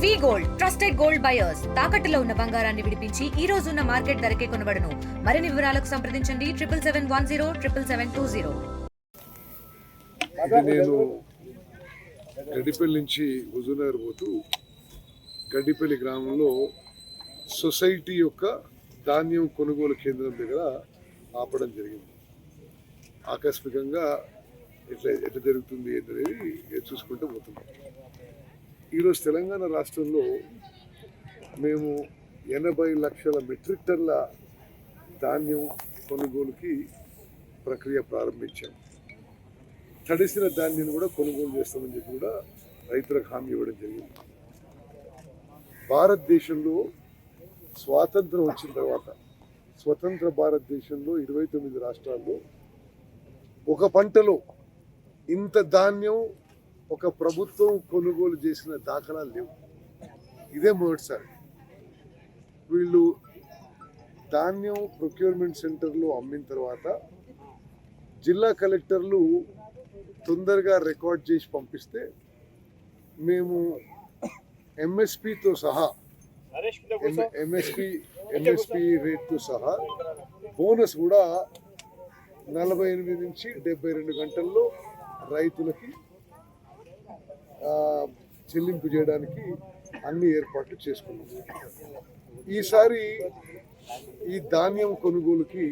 వి gold trusted gold buyers తాకట్టులో ఉన్న బంగారాన్ని విడిపించి ఈ రోజు ఉన్న మార్కెట్ ధరకే కొనబడును. మరిన్ని వివరాలకు సంప్రదించండి 7771077720. నేను గడ్డిపల్లి నుంచి హుజూర్నగర్ పోతూ గడ్డిపల్లి గ్రామంలో సొసైటీ యొక్క ధాన్యం కొనుగోలు కేంద్రం దగ్గర ఆపడం జరిగింది. ఆకస్మికంగా ఎట్లా జరుగుతుంది అనేది చూసుకుంటూ పోతున్నాం. ఈరోజు తెలంగాణ రాష్ట్రంలో మేము 80 లక్షల మెట్రిక్ టన్ల ధాన్యం కొనుగోలుకి ప్రక్రియ ప్రారంభించాం. తడిసిన ధాన్యం కూడా కొనుగోలు చేస్తామని చెప్పి కూడా రైతులకు హామీ ఇవ్వడం జరిగింది. భారతదేశంలో స్వాతంత్రం వచ్చిన తర్వాత స్వతంత్ర భారతదేశంలో 29 రాష్ట్రాల్లో ఒక పంటలో ఇంత ధాన్యం ఒక ప్రభుత్వం కొనుగోలు చేసిన దాఖలాలు లేవు. ఇదే మొదటిసారి. వీళ్ళు ధాన్యం ప్రొక్యూర్మెంట్ సెంటర్లో అమ్మిన తర్వాత జిల్లా కలెక్టర్లు తొందరగా రికార్డ్ చేసి పంపిస్తే మేము ఎంఎస్పితో సహా ఎంఎస్పి రేట్తో సహా బోనస్ కూడా 48 నుంచి 72 గంటల్లో రైతులకి చెల్లింపు చేయడానికి అన్ని ఏర్పాట్లు చేసుకున్నాం. ఈసారి ఈ ధాన్యం కొనుగోలుకి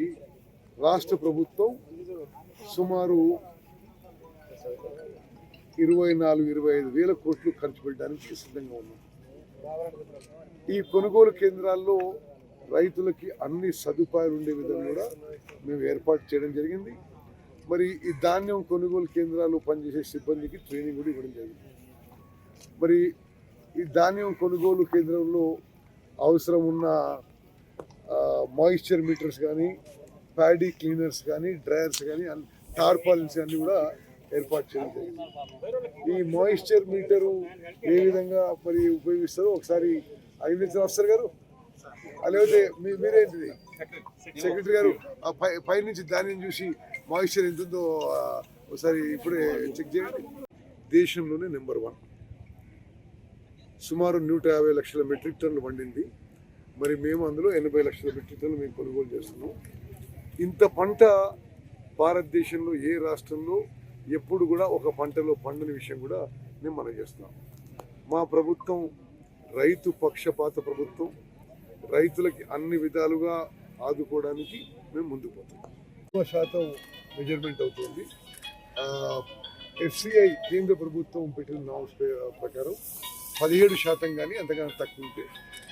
రాష్ట్ర ప్రభుత్వం సుమారు 24-25 వేల కోట్లు ఖర్చు పెట్టడానికి సిద్ధంగా ఉన్నాం. ఈ కొనుగోలు కేంద్రాల్లో రైతులకి అన్ని సదుపాయాలు ఉండే విధంగా కూడా మేము ఏర్పాటు చేయడం జరిగింది. మరి ఈ ధాన్యం కొనుగోలు కేంద్రాలు పనిచేసే సిబ్బందికి ట్రైనింగ్ కూడా ఇవ్వడం జరిగింది. మరి ఈ ధాన్యం కొనుగోలు కేంద్రంలో అవసరం ఉన్న మాయిశ్చర్ మీటర్స్ కానీ, ప్యాడీ క్లీనర్స్ కానీ, డ్రైయర్స్ కానీ, టార్పాలిన్స్ అన్నీ కూడా ఏర్పాటు చేయడం జరిగింది. ఈ మాయిశ్చర్ మీటరు ఏ విధంగా మరి ఉపయోగిస్తారో ఒకసారి అగ్రికల్చర్ ఆఫీసర్ గారు, లేకపోతే మీరేంటిది సెక్రటరీ గారు ఆ పైనుంచి ధాన్యం చూసి మాయిశ్చర్ ఎంత ఉందో ఒకసారి ఇప్పుడే చెక్ చేయండి. దేశంలోనే నెంబర్ 1 సుమారు 150 లక్షల మెట్రిక్ టన్నులు పండింది. మరి మేము అందులో 80 లక్షల మెట్రిక్ టన్నులు మేము కొనుగోలు చేస్తున్నాం. ఇంత పంట భారతదేశంలో ఏ రాష్ట్రంలో ఎప్పుడు కూడా ఒక పంటలో పండని విషయం కూడా మేము మనం చేస్తున్నాం. మా ప్రభుత్వం రైతు పక్షపాత ప్రభుత్వం. రైతులకి అన్ని విధాలుగా ఆదుకోవడానికి మేము ముందుకు పోతాం. 1% మెజర్మెంట్ అవుతుంది. FCI కేంద్ర ప్రభుత్వం పెట్టిన నామ్స్ ప్రకారం 17% కానీ అంతకన్నా తక్కువ ఉంటే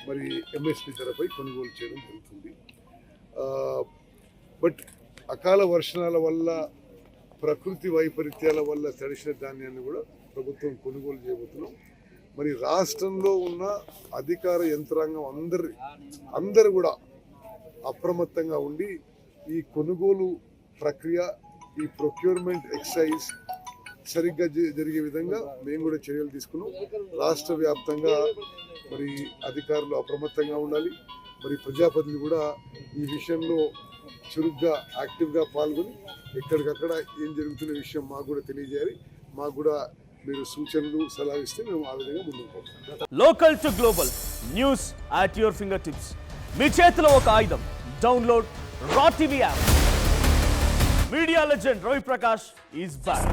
మరి ఎంఎస్పి ధరపై కొనుగోలు చేయడం జరుగుతుంది. బట్ అకాల వర్షాల వల్ల, ప్రకృతి వైపరీత్యాల వల్ల తడిసిన ధాన్యాన్ని కూడా ప్రభుత్వం కొనుగోలు చేయబోతున్నాం. మరి రాష్ట్రంలో ఉన్న అధికార యంత్రాంగం అందరూ కూడా అప్రమత్తంగా ఉండి ఈ కొనుగోలు ప్రక్రియ, ఈ ప్రొక్యూర్మెంట్ ఎక్సైజ్ సరిగ్గా జరిగే విధంగా మేము కూడా చర్యలు తీసుకున్నాం. రాష్ట్ర వ్యాప్తంగా మరి అధికారులు అప్రమత్తంగా ఉండాలి. మరి ప్రజాప్రతినిధులు కూడా ఈ విషయంలో చురుగ్గా యాక్టివ్గా పాల్గొని ఎక్కడికక్కడ ఏం జరుగుతున్న విషయం మాకు కూడా తెలియజేయాలి. మాకు కూడా మీరు సూచనలు సలహా ఇస్తే మేము ఆ విధంగా ముందుకు పోతాం. Local to global news at your finger tips. మీ చేతిలో ఒక ఆయుధం. Download Raw TV app. Media legend Ravi Prakash is back.